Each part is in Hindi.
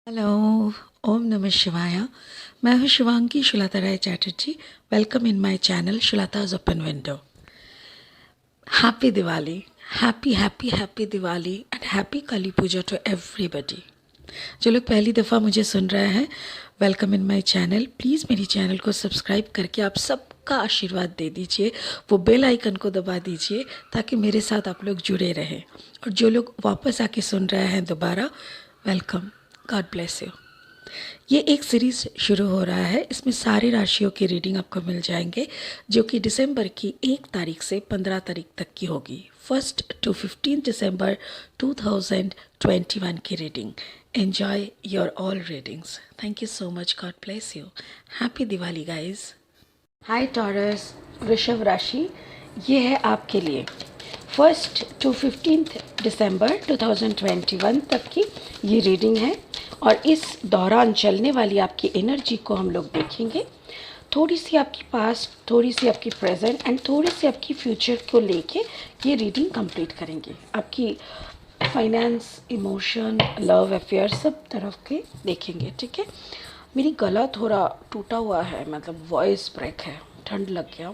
हेलो, ओम नमः शिवाय। मैं हूँ Shivangi Shulata Rai Chatterjee. Welcome in my channel Shulata's open window. Happy Diwali, happy Diwali and happy Kali Puja to everybody. जो लोग पहली दफ़ा मुझे सुन रहे हैं, welcome in my channel. Please मेरी चैनल को सब्सक्राइब करके आप सबका आशीर्वाद दे दीजिए, वो बेल आइकन को दबा दीजिए ताकि मेरे साथ आप लोग जुड़े रहें। और जो लोग वापस आके सुन रहे हैं दोबारा, वेलकम, गॉड ब्लेस यू। ये एक सीरीज़ शुरू हो रहा है, इसमें सारी राशियों की रीडिंग आपको मिल जाएंगे, जो कि दिसंबर की 1 तारीख से 15 तारीख तक की होगी। 1 to 15 दिसंबर 2021 की reading. Enjoy your all readings. Thank you so much, God bless you. Happy Diwali guys. Hi taurus, वृषभ राशि, ये है आपके लिए 1 to 15 दिसंबर 2021 तक की ये रीडिंग है। और इस दौरान चलने वाली आपकी एनर्जी को हम लोग देखेंगे। थोड़ी सी आपकी पास्ट, थोड़ी सी आपकी प्रेजेंट एंड थोड़ी सी आपकी फ्यूचर को लेके ये रीडिंग कंप्लीट करेंगे। आपकी फाइनेंस, इमोशन, लव अफेयर सब तरफ के देखेंगे, ठीक है। मेरी गला थोड़ा टूटा हुआ है, मतलब वॉइस ब्रेक है, ठंड लग गया।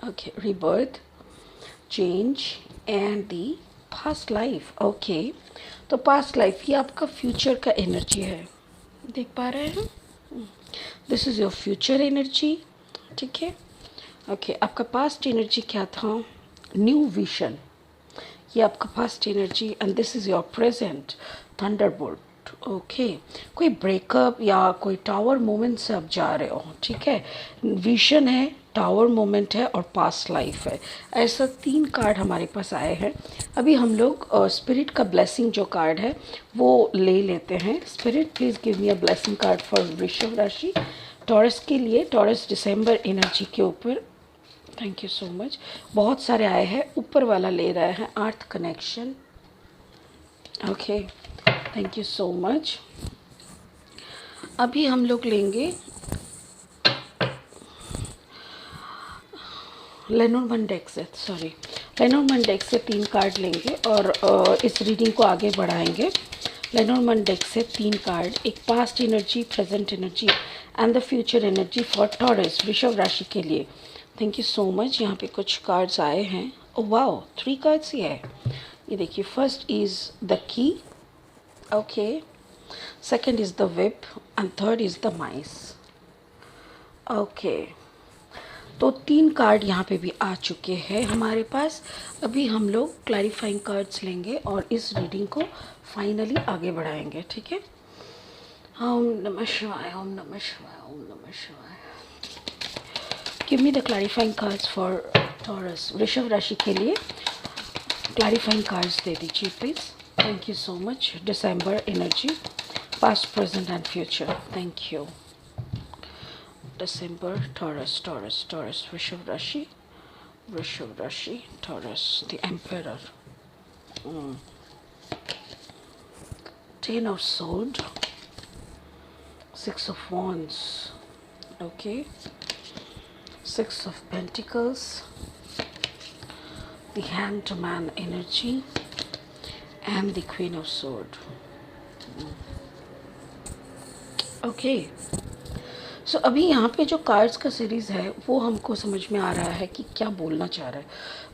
Okay, rebirth, change and the past life. Okay, तो पास्ट लाइफ ये आपका फ्यूचर का एनर्जी है, देख पा रहे हैं। This is your future energy, ठीक है। ओके, आपका पास्ट एनर्जी क्या था? न्यू विजन, ये आपका past energy. And this is your present Thunderbolt. Okay, कोई ब्रेकअप या कोई टावर मोमेंट से आप जा रहे हो, ठीक है। विजन है, टावर मोमेंट है और पास्ट लाइफ है। ऐसा 3 कार्ड हमारे पास आए हैं। अभी हम लोग स्पिरिट का ब्लेसिंग जो कार्ड है वो ले लेते हैं। Spirit please give me a blessing card for वृषभ राशि, टॉरस के लिए, टॉरस दिसंबर एनर्जी के ऊपर। Thank you so much. बहुत सारे आए हैं, ऊपर वाला ले रहे हैं, earth connection. Okay, thank you so much. अभी हम लोग लेंगे लेनोर्मैन डेक से, लेनोर्मैन डेक से 3 कार्ड लेंगे और इस रीडिंग को आगे बढ़ाएंगे। लेनोर्मैन डेक से 3 कार्ड, एक past energy, present energy and the future energy for taurus, वृषभ राशि के लिए। Thank you so much. यहाँ पे कुछ कार्ड्स आए हैं। ओ वाओ, 3 कार्ड्स ही है, ये देखिए। First is the key, okay, second is the whip and third is the mice. Okay, तो 3 कार्ड यहाँ पे भी आ चुके हैं हमारे पास। अभी हम लोग क्लैरिफाइंग कार्ड्स लेंगे और इस रीडिंग को फाइनली आगे बढ़ाएंगे, ठीक है। ओम नमः शिवाय, ओम नमः शिवाय, ओम नमः शिवाय। Give me the clarifying cards for taurus, वृषभ राशि के लिए क्लैरिफाइंग कार्ड्स दे दीजिए please. Thank you so much. December energy, past, present and future. Thank you. December, Taurus, Vrishabh Rashi, Taurus, the Emperor. Ten of Swords, 6 of Wands, okay, 6 of Pentacles, the Hanged Man energy, and the Queen of Swords. Okay. सो अभी यहाँ पे जो कार्ड्स का सीरीज़ है वो हमको समझ में आ रहा है कि क्या बोलना चाह रहा है।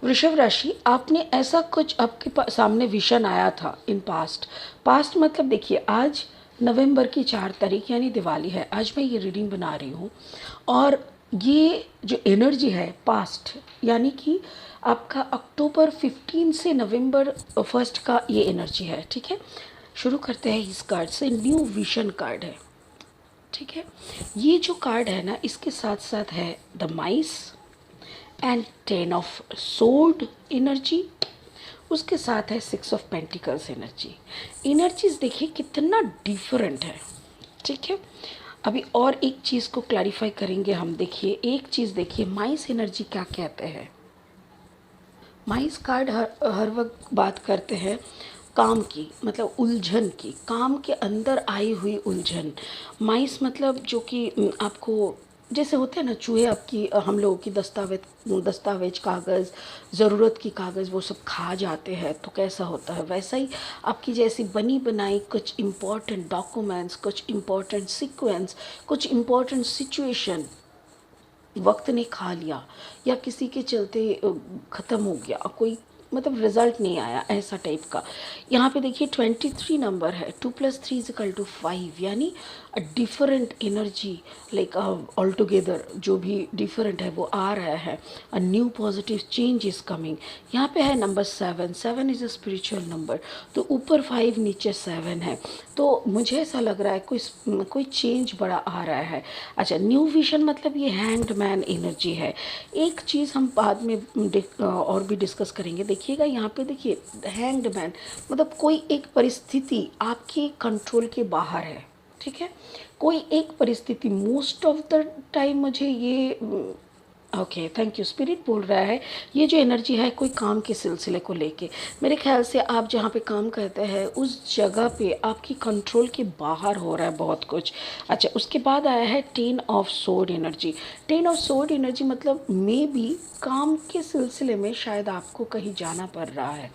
वृषभ राशि, आपने ऐसा कुछ आपके सामने विजन आया था इन पास्ट मतलब देखिए, आज नवंबर की 4 तारीख यानी दिवाली है। आज मैं ये रीडिंग बना रही हूँ और ये जो एनर्जी है पास्ट, यानी कि आपका अक्टूबर 15 से नवंबर 1 का ये एनर्जी है, ठीक है। शुरू करते हैं इस कार्ड से। न्यू विजन कार्ड है, ठीक है। ये जो कार्ड है ना, इसके साथ साथ है the mice and 10 of sword energy, उसके साथ है 6 ऑफ पेंटिकल्स एनर्जी। एनर्जीज देखिए कितना डिफरेंट है, ठीक है। अभी और एक चीज़ को क्लैरिफाई करेंगे हम। देखिए, एक चीज़ देखिए, माइस एनर्जी क्या कहते हैं। माइस कार्ड हर वक्त बात करते हैं काम की, मतलब उलझन की, काम के अंदर आई हुई उलझन। माइस मतलब जो कि आपको जैसे होते हैं ना चूहे आपकी हम लोगों की दस्तावेज कागज़, ज़रूरत की कागज़ वो सब खा जाते हैं, तो कैसा होता है वैसा ही आपकी जैसी बनी बनाई कुछ इम्पोर्टेंट डॉक्यूमेंट्स, कुछ इम्पोर्टेंट सीक्वेंस, कुछ इम्पोर्टेंट सिचुएशन वक्त ने खा लिया, या किसी के चलते ख़त्म हो गया, कोई मतलब रिजल्ट नहीं आया, ऐसा टाइप का। यहाँ पे देखिए 23 नंबर है, 2+3=5, यानी a different energy, like all together जो भी डिफरेंट है वो आ रहा है। A new positive change is coming. यहाँ पे है number 7, 7 is a spiritual number, तो ऊपर 5 नीचे 7 है, तो मुझे ऐसा लग रहा है कोई चेंज बड़ा आ रहा है। अच्छा, न्यू विजन मतलब ये हैंग्ड मैन एनर्जी है। एक चीज़ हम बाद में और भी डिस्कस करेंगे। देखिएगा यहाँ पे, देखिए हैंग्ड मैन मतलब कोई एक परिस्थिति आपके कंट्रोल के बाहर है, ठीक है। कोई एक परिस्थिति, मोस्ट ऑफ द टाइम मुझे ये ओके, थैंक यू, स्पिरिट बोल रहा है ये जो एनर्जी है कोई काम के सिलसिले को लेके, मेरे ख्याल से आप जहाँ पे काम करते हैं उस जगह पे आपकी कंट्रोल के बाहर हो रहा है बहुत कुछ। अच्छा, उसके बाद आया है 10 of sword energy. 10 of sword energy मतलब मे बी काम के सिलसिले में शायद आपको कहीं जाना पड़ रहा है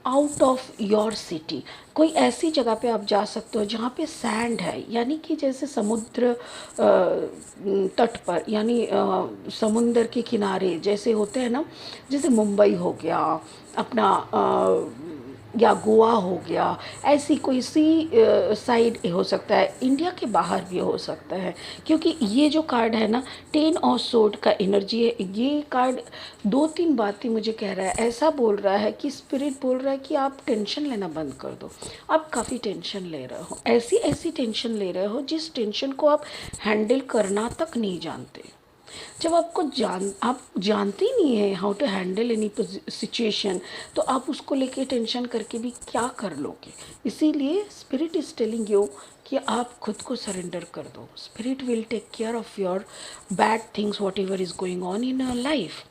आउट ऑफ योर सिटी। कोई ऐसी जगह पे आप जा सकते हो जहाँ पे सैंड है, यानी कि जैसे समुद्र तट पर, यानी समुंदर के किनारे जैसे होते हैं ना, जैसे मुंबई हो गया अपना, या गोवा हो गया, ऐसी कोई सी साइड हो सकता है, इंडिया के बाहर भी हो सकता है, क्योंकि ये जो कार्ड है ना 10 ऑफ सोर्ड का एनर्जी है। ये कार्ड 2-3 बातें मुझे कह रहा है, ऐसा बोल रहा है कि स्पिरिट बोल रहा है कि आप टेंशन लेना बंद कर दो। आप काफ़ी टेंशन ले रहे हो, ऐसी ऐसी टेंशन ले रहे हो जिस टेंशन को आप हैंडल करना तक नहीं जानते। जब आप जानते ही नहीं है how to handle any situation, तो आप उसको लेके टेंशन करके भी क्या कर लोगे। इसीलिए स्पिरिट इज़ टेलिंग यू कि आप खुद को सरेंडर कर दो। Spirit will take care of your bad things, whatever is going on in your life.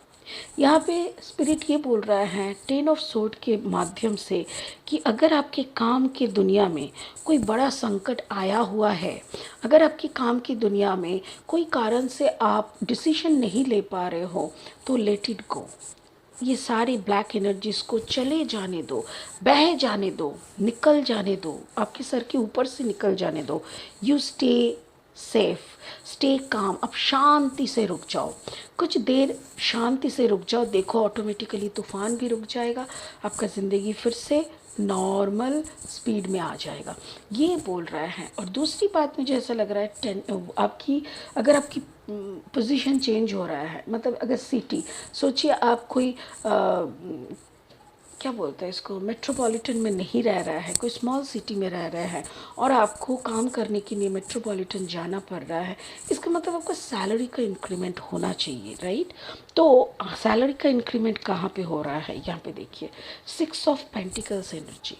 यहाँ पे स्पिरिट ये बोल रहा है 10 ऑफ सोर्ड के माध्यम से कि अगर आपके काम की दुनिया में कोई बड़ा संकट आया हुआ है, अगर आपकी काम की दुनिया में कोई कारण से आप डिसीजन नहीं ले पा रहे हो, तो लेट इट गो। ये सारी ब्लैक एनर्जीज को चले जाने दो, बह जाने दो, निकल जाने दो, आपके सर के ऊपर से निकल जाने दो। You stay safe, stay calm. अब शांति से रुक जाओ, कुछ देर शांति से रुक जाओ, देखो ऑटोमेटिकली तूफान भी रुक जाएगा, आपका ज़िंदगी फिर से नॉर्मल स्पीड में आ जाएगा, ये बोल रहा है। और दूसरी बात मुझे ऐसा लग रहा है अगर आपकी पोजीशन चेंज हो रहा है, मतलब अगर सिटी, सोचिए आप कोई क्या बोलते हैं इसको, मेट्रोपॉलिटन में नहीं रह रहा है, कोई स्मॉल सिटी में रह रहा है और आपको काम करने के लिए मेट्रोपॉलिटन जाना पड़ रहा है, इसका मतलब आपको सैलरी का इंक्रीमेंट होना चाहिए, राइट। तो सैलरी का इंक्रीमेंट कहाँ पे हो रहा है, यहाँ पे देखिए 6 ऑफ पेंटिकल्स एनर्जी,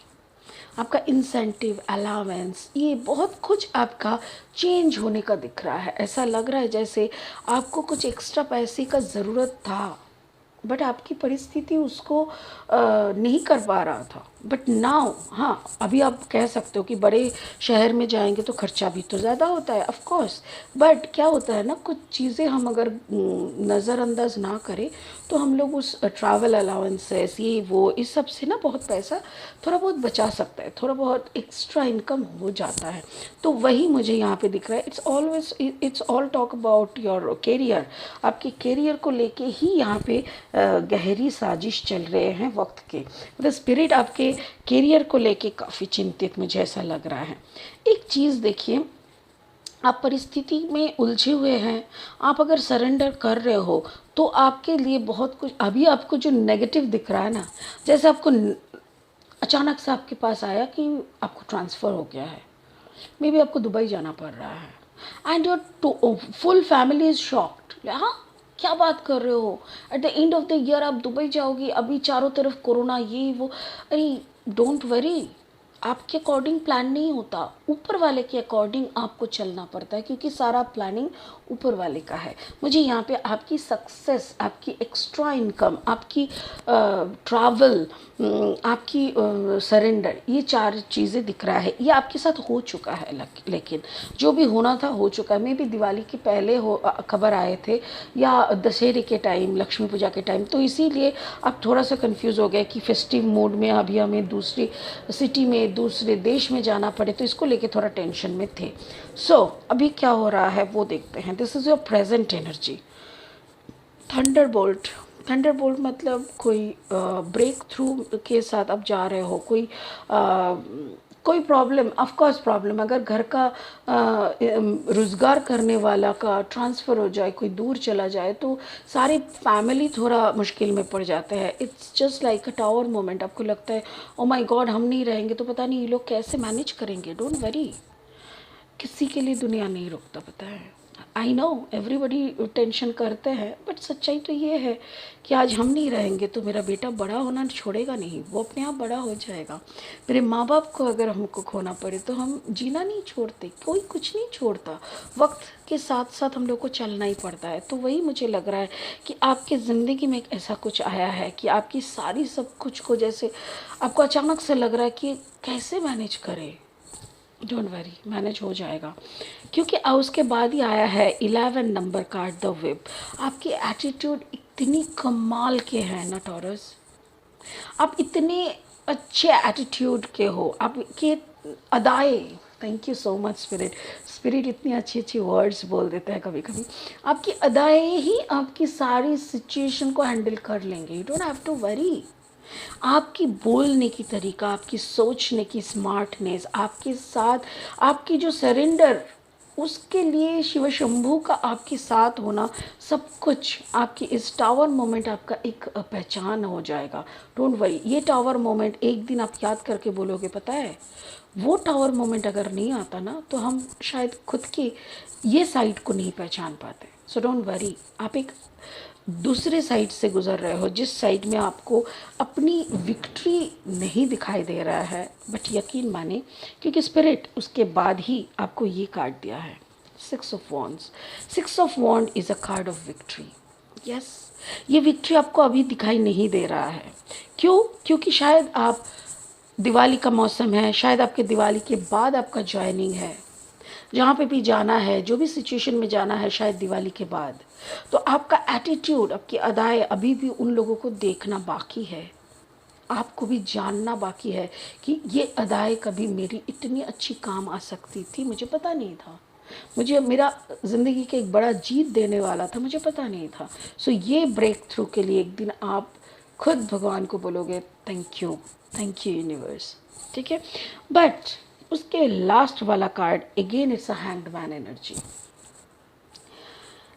आपका इंसेंटिव, अलावेंस, ये बहुत कुछ आपका चेंज होने का दिख रहा है। ऐसा लग रहा है जैसे आपको कुछ एक्स्ट्रा पैसे का ज़रूरत था, बट आपकी परिस्थिति उसको नहीं कर पा रहा था, बट नाउ, हाँ अभी आप कह सकते हो कि बड़े शहर में जाएंगे तो खर्चा भी तो ज़्यादा होता है, ऑफ कोर्स। बट क्या होता है ना, कुछ चीज़ें हम अगर नज़रअंदाज ना करें तो हम लोग उस ट्रैवल अलाउंसेस, ये वो, इस सब से ना बहुत पैसा थोड़ा बहुत बचा सकता है, थोड़ा बहुत एक्स्ट्रा इनकम हो जाता है। तो वही मुझे यहाँ पे दिख रहा है। It's all talk about your career. आपके कैरियर को लेके ही यहाँ पे गहरी साजिश चल रहे हैं वक्त के, मतलब स्पिरिट आपके कैरियर को लेके काफ़ी चिंतित मुझे ऐसा लग रहा है। एक चीज़ देखिए, आप परिस्थिति में उलझे हुए हैं, आप अगर सरेंडर कर रहे हो तो आपके लिए बहुत कुछ, अभी आपको जो नेगेटिव दिख रहा है ना, जैसे आपको अचानक से आपके पास आया कि आपको ट्रांसफ़र हो गया है, मे बी आपको दुबई जाना पड़ रहा है and your full family is shocked. हाँ, क्या बात कर रहे हो, at the end of the year आप दुबई जाओगी, अभी चारों तरफ कोरोना, ये वो। अरे डोंट वरी, आपके अकॉर्डिंग प्लान नहीं होता, ऊपर वाले के अकॉर्डिंग आपको चलना पड़ता है, क्योंकि सारा प्लानिंग ऊपर वाले का है। मुझे यहाँ पे आपकी सक्सेस, आपकी एक्स्ट्रा इनकम, आपकी ट्रैवल, आपकी सरेंडर, ये 4 चीज़ें दिख रहा है। ये आपके साथ हो चुका है, लेकिन जो भी होना था हो चुका है। मे भी दिवाली के पहले खबर आए थे या दशहरे के टाइम, लक्ष्मी पूजा के टाइम, तो इसीलिए आप थोड़ा सा कंफ्यूज हो गए कि फेस्टिव मूड में अभी हमें दूसरी सिटी में, दूसरे देश में जाना पड़े, तो इसको लेके थोड़ा टेंशन में थे। अभी क्या हो रहा है वो देखते हैं। This is your present energy. Thunderbolt, Thunderbolt मतलब कोई ब्रेक थ्रू के साथ आप जा रहे हो, कोई प्रॉब्लम, ऑफ कोर्स प्रॉब्लम, अगर घर का रोज़गार करने वाला का ट्रांसफ़र हो जाए, कोई दूर चला जाए, तो सारी फैमिली थोड़ा मुश्किल में पड़ जाते हैं। It's just like a tower moment. आपको लगता है ओ माय गॉड, हम नहीं रहेंगे तो पता नहीं ये लोग कैसे मैनेज करेंगे। डोंट वरी, किसी के लिए दुनिया नहीं रुकता, पता है। आई नो एवरीबडी टेंशन करते हैं, बट सच्चाई तो ये है कि आज हम नहीं रहेंगे तो मेरा बेटा बड़ा होना छोड़ेगा नहीं, वो अपने आप बड़ा हो जाएगा। मेरे माँ बाप को अगर हमको खोना पड़े तो हम जीना नहीं छोड़ते, कोई कुछ नहीं छोड़ता। वक्त के साथ साथ हम लोग को चलना ही पड़ता है। तो वही मुझे लग रहा है कि आपकी ज़िंदगी में एक ऐसा कुछ आया है कि आपकी सारी सब कुछ को जैसे आपको अचानक से लग रहा है कि कैसे मैनेज करें। डोंट वरी, मैनेज हो जाएगा, क्योंकि उसके बाद ही आया है 11 नंबर कार्ड, द विप। आपकी एटीट्यूड इतनी कमाल के हैं ना टॉरस, आप इतने अच्छे एटीट्यूड के हो, आपके अदाए, thank you so much spirit. Spirit इतनी अच्छी अच्छी वर्ड्स बोल देते हैं कभी कभी। आपकी अदाएँ ही आपकी सारी सिचुएशन को हैंडल कर लेंगे। You don't have to worry. आपकी बोलने की तरीका, आपकी सोचने की स्मार्टनेस, आपके साथ आपकी जो सरेंडर, उसके लिए शिव शंभू का आपके साथ होना, सब कुछ आपकी इस टावर मोमेंट आपका एक पहचान हो जाएगा। डोंट वरी, ये टावर मोमेंट एक दिन आप याद करके बोलोगे, पता है वो टावर मोमेंट अगर नहीं आता ना तो हम शायद खुद की ये साइड को नहीं पहचान पाते। सो डोंट वरी, आप एक दूसरे साइड से गुजर रहे हो, जिस साइड में आपको अपनी विक्ट्री नहीं दिखाई दे रहा है, बट यकीन माने, क्योंकि स्पिरिट उसके बाद ही आपको ये कार्ड दिया है, 6 of wands. 6 of wand is a card of victory. Yes, ये विक्ट्री आपको अभी दिखाई नहीं दे रहा है। क्यों? क्योंकि शायद आप, दिवाली का मौसम है, शायद आपके दिवाली के बाद आपका ज्वाइनिंग है, जहाँ पे भी जाना है, जो भी सिचुएशन में जाना है, शायद दिवाली के बाद। तो आपका एटीट्यूड, आपकी अदाएँ अभी भी उन लोगों को देखना बाकी है, आपको भी जानना बाकी है कि ये अदाएँ कभी मेरी इतनी अच्छी काम आ सकती थी, मुझे पता नहीं था। मुझे मेरा ज़िंदगी का एक बड़ा जीत देने वाला था, मुझे पता नहीं था। सो ये ब्रेक थ्रू के लिए एक दिन आप खुद भगवान को बोलोगे थैंक यू यूनिवर्स, ठीक है। बट उसके लास्ट वाला card again it's a hanged man energy.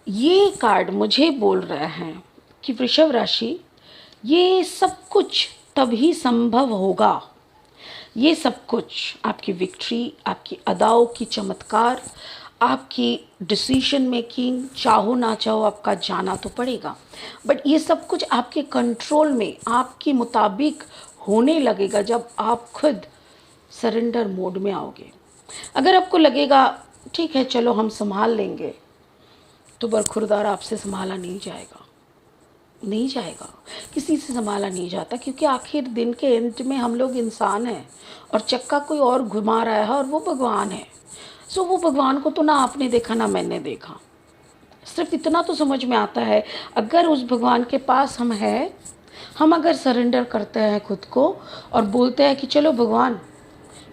ये कार्ड मुझे बोल रहा है कि वृषभ राशि, ये सब कुछ तभी संभव होगा, ये सब कुछ आपकी विक्ट्री, आपकी अदाओं की चमत्कार, आपकी डिसीजन मेकिंग, चाहो ना चाहो आपका जाना तो पड़ेगा, बट ये सब कुछ आपके कंट्रोल में, आपके मुताबिक होने लगेगा जब आप खुद सरेंडर मोड में आओगे। अगर आपको लगेगा ठीक है चलो हम संभाल लेंगे, तो बरखुरदार आपसे संभाला नहीं जाएगा, नहीं जाएगा, किसी से संभाला नहीं जाता, क्योंकि आखिर दिन के एंड में हम लोग इंसान हैं और चक्का कोई और घुमा रहा है और वो भगवान है। सो वो भगवान को तो ना आपने देखा ना मैंने देखा, सिर्फ इतना तो समझ में आता है, अगर उस भगवान के पास हम हैं, हम अगर सरेंडर करते हैं खुद को और बोलते हैं कि चलो भगवान,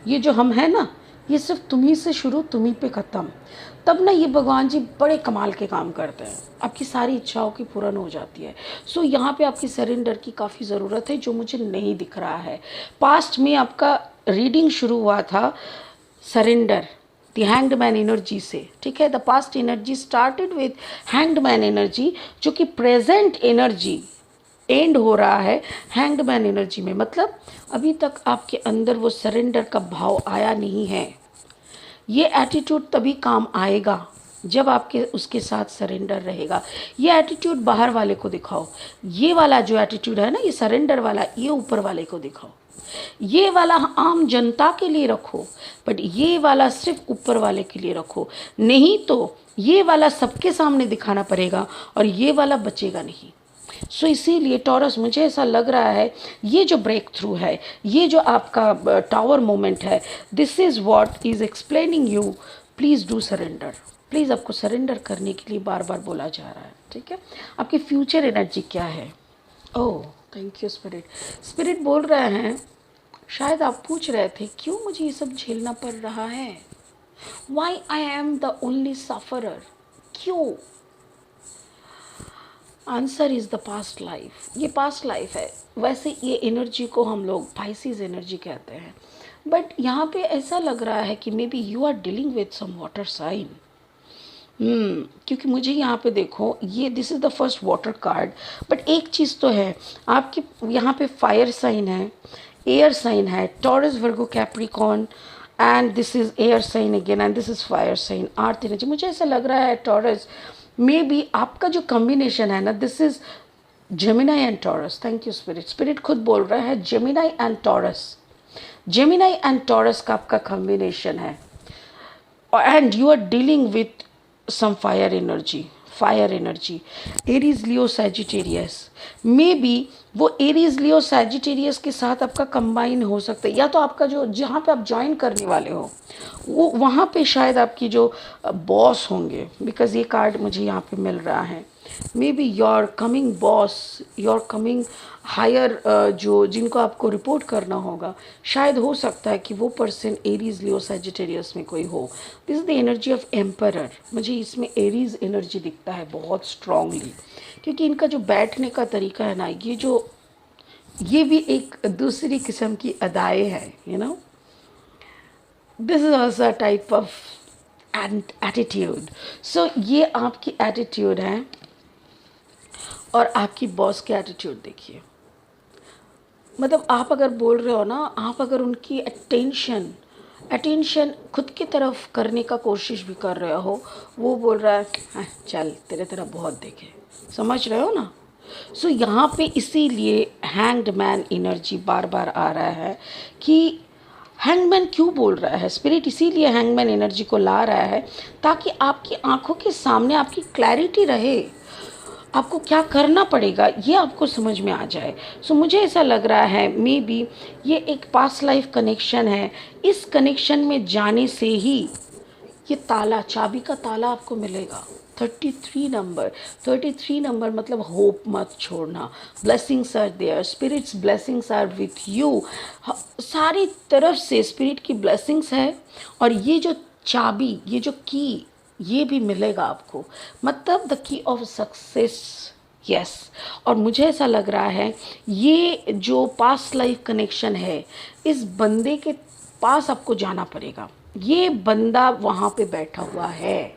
ये जो हम हैं ना, ये सिर्फ तुम्ही से शुरू, तुम्ही पे ख़त्म, तब ना ये भगवान जी बड़े कमाल के काम करते हैं, आपकी सारी इच्छाओं की पूर्ण हो जाती है। सो यहाँ पे आपकी सरेंडर की काफ़ी ज़रूरत है, जो मुझे नहीं दिख रहा है। पास्ट में आपका रीडिंग शुरू हुआ था surrender, the hanged man energy से, ठीक है। The past energy started with hanged man energy, जो कि प्रेजेंट एनर्जी एंड हो रहा है हैंग्ड मैन एनर्जी में। मतलब अभी तक आपके अंदर वो सरेंडर का भाव आया नहीं है। ये एटीट्यूड तभी काम आएगा जब आपके उसके साथ सरेंडर रहेगा। ये एटीट्यूड बाहर वाले को दिखाओ, ये वाला जो एटीट्यूड है ना, ये सरेंडर वाला, ये ऊपर वाले को दिखाओ, ये वाला आम जनता के लिए रखो, बट ये वाला सिर्फ ऊपर वाले के लिए रखो, नहीं तो ये वाला सबके सामने दिखाना पड़ेगा और ये वाला बचेगा नहीं। सो इसीलिए टॉरस, मुझे ऐसा लग रहा है ये जो ब्रेक थ्रू है, ये जो आपका टावर मोमेंट है, this is what is explaining you. Please do surrender. Please आपको सरेंडर करने के लिए बार बार बोला जा रहा है, ठीक है। आपकी फ्यूचर एनर्जी क्या है? Oh thank you spirit. Spirit बोल रहे हैं, शायद आप पूछ रहे थे क्यों मुझे ये सब झेलना पड़ रहा है, why I am the only sufferer, क्यों? Answer is the past life. ये पास्ट लाइफ है। वैसे ये एनर्जी को हम लोग पाइसिस एनर्जी कहते हैं, बट यहाँ पे ऐसा लग रहा है कि maybe you are dealing with some water sign. क्योंकि मुझे यहाँ पे देखो, ये this is the first water card, but एक चीज़ तो है, आपके यहाँ पे फायर साइन है, एयर साइन है, Taurus Virgo Capricorn, and this is air sign again, and this is fire sign, earth energy. मुझे ऐसा लग रहा है टॉरस, मे बी आपका जो कॉम्बिनेशन है ना, this is Gemini and Taurus. Thank you spirit. Spirit खुद बोल रहा है Gemini and Taurus, Gemini and Taurus का आपका कॉम्बिनेशन है, and you are dealing with some fire energy, Aries Leo Sagittarius. Maybe वो एरीज लियो सैजिटेरियस के साथ आपका कंबाइन हो सकता है, या तो आपका जो जहाँ पे आप ज्वाइन करने वाले हो वो वहाँ पे शायद आपकी जो बॉस होंगे, बिकॉज ये कार्ड मुझे यहाँ पे मिल रहा है। Maybe your coming boss, your coming higher, जो जिनको आपको रिपोर्ट करना होगा, शायद हो सकता है कि वो पर्सन एरीज लियो सैजिटेरियस में कोई हो। This is the energy of emperor. मुझे इसमें एरीज एनर्जी दिखता है बहुत स्ट्रांगली, क्योंकि इनका जो बैठने का तरीका है ना, ये भी एक दूसरी किस्म की अदाएँ है, you know. This is also a type of attitude. So ये आपकी एटीट्यूड है, और आपकी बॉस की एटीट्यूड देखिए। मतलब आप अगर बोल रहे हो ना, आप अगर उनकी अटेंशन खुद की तरफ करने का कोशिश भी कर रहे हो, वो बोल रहा है हाँ, चल तेरे तरफ बहुत देखे, समझ रहे हो ना। सो यहाँ पे इसीलिए हैंग्ड मैन एनर्जी बार बार आ रहा है कि हैंगमैन क्यों बोल रहा है स्पिरिट, इसीलिए हैंगमैन एनर्जी को ला रहा है ताकि आपकी आंखों के सामने आपकी क्लैरिटी रहे, आपको क्या करना पड़ेगा ये आपको समझ में आ जाए। सो मुझे ऐसा लग रहा है मे बी ये एक पास्ट लाइफ कनेक्शन है। इस कनेक्शन में जाने से ही ये ताला, चाबी का ताला आपको मिलेगा। 33 नंबर, 33 नंबर मतलब होप मत छोड़ना। Blessings are there, spirits blessings are with you. सारी तरफ से स्पिरिट की ब्लेसिंग्स है, और ये जो चाबी, ये जो की, ये भी मिलेगा आपको, मतलब the key of success. Yes, और मुझे ऐसा लग रहा है ये जो पास्ट लाइफ कनेक्शन है, इस बंदे के पास आपको जाना पड़ेगा। ये बंदा वहाँ पे बैठा हुआ है,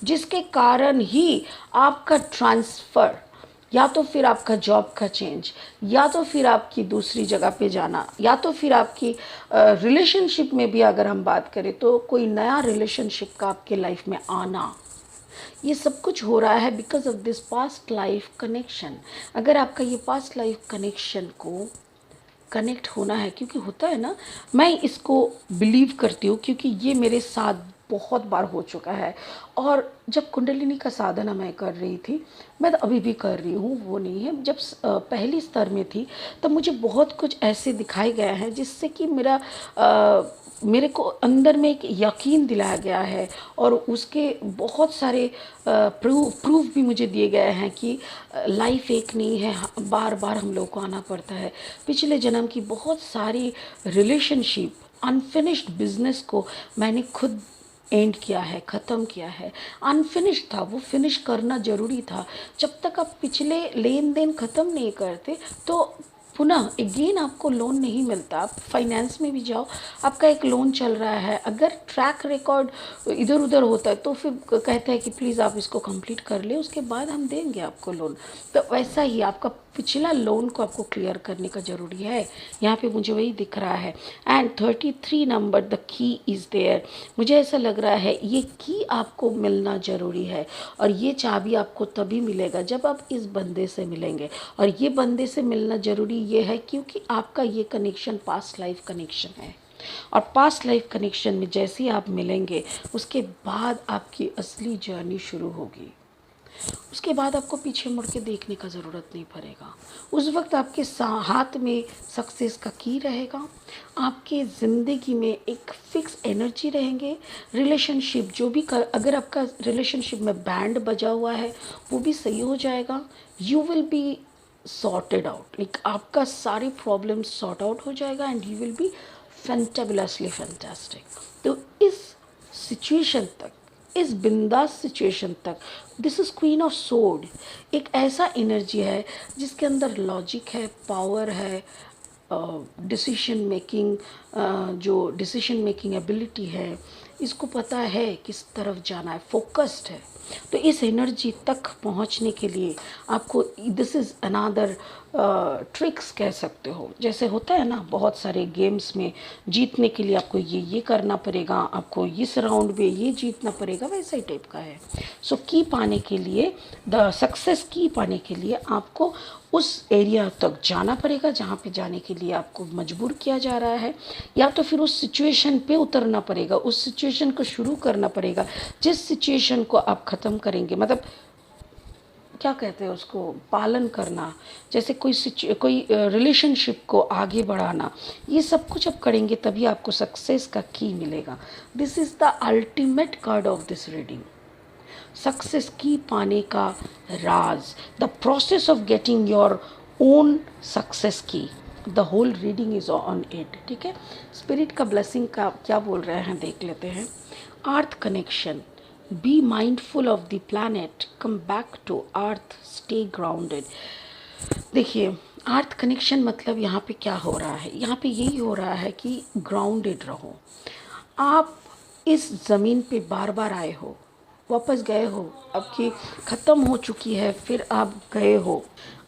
जिसके कारण ही आपका ट्रांसफ़र, या तो फिर आपका जॉब का चेंज, या तो फिर आपकी दूसरी जगह पे जाना, या तो फिर आपकी रिलेशनशिप में भी अगर हम बात करें तो कोई नया रिलेशनशिप का आपके लाइफ में आना, ये सब कुछ हो रहा है because of this past life connection. अगर आपका ये पास्ट लाइफ कनेक्शन को कनेक्ट होना है, क्योंकि होता है ना, मैं इसको बिलीव करती हूँ क्योंकि ये मेरे साथ बहुत बार हो चुका है। और जब कुंडलिनी का साधना मैं कर रही थी, मैं तो अभी भी कर रही हूँ, वो नहीं है, जब पहली स्तर में थी तब मुझे बहुत कुछ ऐसे दिखाए गए हैं जिससे कि मेरे को अंदर में एक यकीन दिलाया गया है, और उसके बहुत सारे प्रूफ भी मुझे दिए गए हैं कि लाइफ एक नहीं है, बार बार हम लोग को आना पड़ता है। पिछले जन्म की बहुत सारी रिलेशनशिप, अनफिनिश्ड बिजनेस को मैंने खुद एंड किया है, ख़त्म किया है। अनफिनिश था, वो फिनिश करना ज़रूरी था। जब तक आप पिछले लेन देन ख़त्म नहीं करते तो पुनः अगेन आपको लोन नहीं मिलता। आप फाइनेंस में भी जाओ, आपका एक लोन चल रहा है, अगर ट्रैक रिकॉर्ड इधर उधर होता है तो फिर कहते हैं कि प्लीज़ आप इसको कंप्लीट कर ले, उसके बाद हम देंगे आपको लोन। तो वैसा ही आपका पिछला लोन को आपको क्लियर करने का ज़रूरी है। यहाँ पे मुझे वही दिख रहा है। And 33 number the key is there. मुझे ऐसा लग रहा है ये की आपको मिलना ज़रूरी है, और ये चाबी आपको तभी मिलेगा जब आप इस बंदे से मिलेंगे। और ये बंदे से मिलना ज़रूरी ये है क्योंकि आपका ये कनेक्शन पास्ट लाइफ कनेक्शन है, और पास्ट लाइफ कनेक्शन में जैसे ही आप मिलेंगे उसके बाद आपकी असली जर्नी शुरू होगी। उसके बाद आपको पीछे मुड़ के देखने का ज़रूरत नहीं पड़ेगा। उस वक्त आपके हाथ में सक्सेस का की रहेगा, आपके ज़िंदगी में एक फ़िक्स एनर्जी रहेंगे। रिलेशनशिप जो भी अगर आपका रिलेशनशिप में बैंड बजा हुआ है वो भी सही हो जाएगा। You will be sorted out, like आपका सारे प्रॉब्लम्स सॉर्ट आउट हो जाएगा and you will be fantabulously fantastic. तो इस सिचुएशन तक, इस बिंदास सिचुएशन तक, this is queen of sword, एक ऐसा एनर्जी है जिसके अंदर लॉजिक है, पावर है, डिसीशन मेकिंग, जो डिसीशन मेकिंग एबिलिटी है, इसको पता है किस तरफ जाना है, फोकस्ड है। तो इस एनर्जी तक पहुंचने के लिए आपको, दिस इज़ अनदर ट्रिक्स कह सकते हो। जैसे होता है ना बहुत सारे गेम्स में, जीतने के लिए आपको ये करना पड़ेगा, आपको इस राउंड में ये जीतना पड़ेगा, वैसा ही टाइप का है। सो की पाने के लिए, द सक्सेस की पाने के लिए आपको उस एरिया तक जाना पड़ेगा जहाँ पे जाने के लिए आपको मजबूर किया जा रहा है, या तो फिर उस सिचुएशन पे उतरना पड़ेगा, उस सिचुएशन को शुरू करना पड़ेगा जिस सिचुएशन को आप ख़त्म करेंगे। मतलब क्या कहते हैं उसको, पालन करना, जैसे कोई रिलेशनशिप को आगे बढ़ाना, ये सब कुछ आप करेंगे तभी आपको सक्सेस का की मिलेगा। This is the ultimate card of this reading. Success की पाने का राज, the process of getting your own success की, the whole reading is on it. ठीक है, स्पिरिट का ब्लेसिंग का क्या बोल रहे हैं देख लेते हैं। Earth connection, be mindful of the planet, come back to earth, stay grounded. देखिए, अर्थ कनेक्शन मतलब यहाँ पे क्या हो रहा है, यहाँ पे यही हो रहा है कि ग्राउंडेड रहो। आप इस ज़मीन पे बार बार आए हो, वापस गए हो, आपकी ख़त्म हो चुकी है, फिर आप गए हो।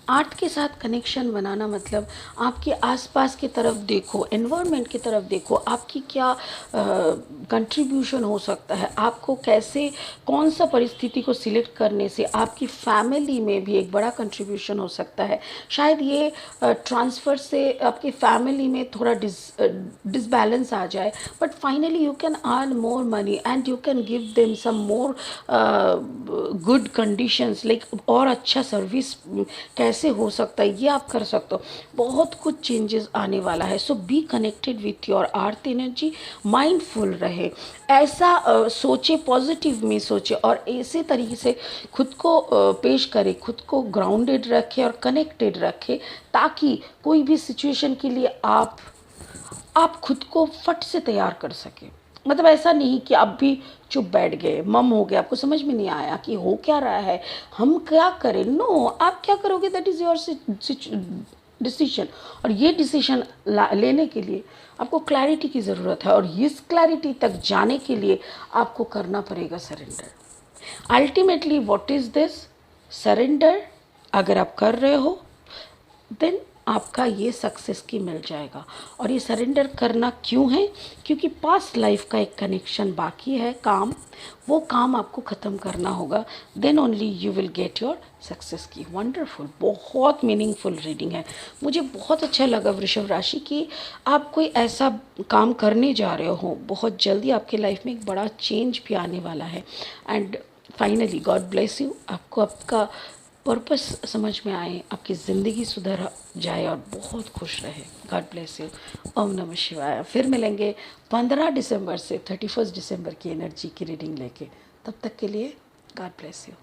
आर्ट के साथ कनेक्शन बनाना मतलब आपके आसपास की तरफ देखो, एनवायरनमेंट की तरफ देखो, आपकी क्या कंट्रीब्यूशन हो सकता है, आपको कैसे, कौन सा परिस्थिति को सिलेक्ट करने से आपकी फैमिली में भी एक बड़ा कंट्रीब्यूशन हो सकता है। शायद ये ट्रांसफ़र से आपकी फैमिली में थोड़ा डिसबैलेंस आ जाए, but finally you can earn more money and you can give them some more good conditions, like और अच्छा सर्विस कैसे हो सकता है ये आप कर सकते हो। बहुत कुछ चेंजेस आने वाला है। So be connected with your earth energy, mindful रहे, ऐसा सोचे, पॉजिटिव में सोचे और ऐसे तरीके से खुद को पेश करे, खुद को ग्राउंडेड रखे और कनेक्टेड रखे, ताकि कोई भी सिचुएशन के लिए आप खुद को फट से तैयार कर सके। मतलब ऐसा नहीं कि आप भी चुप बैठ गए, मम हो गए, आपको समझ में नहीं आया कि हो क्या रहा है, हम क्या करें। नो, आप क्या करोगे दैट इज़ योर डिसीजन, और ये डिसीजन लेने के लिए आपको क्लैरिटी की ज़रूरत है, और इस क्लैरिटी तक जाने के लिए आपको करना पड़ेगा surrender. Ultimately what is this surrender, अगर आप कर रहे हो देन आपका ये सक्सेस की मिल जाएगा। और ये सरेंडर करना क्यों है, क्योंकि पास्ट लाइफ का एक कनेक्शन बाकी है, काम, वो काम आपको ख़त्म करना होगा, then only you will get your success की। वंडरफुल, बहुत मीनिंगफुल रीडिंग है। मुझे बहुत अच्छा लगा वृषभ राशि की आप कोई ऐसा काम करने जा रहे हो, बहुत जल्दी आपके लाइफ में एक बड़ा चेंज भी आने वाला है। And finally God bless you, आपको आपका पर्पस समझ में आए, आपकी ज़िंदगी सुधर जाए और बहुत खुश रहे। God bless you. ओम नमः शिवाय। फिर मिलेंगे 15 दिसंबर से 31 दिसंबर की एनर्जी की रीडिंग लेके। तब तक के लिए गॉड ब्लेस यू।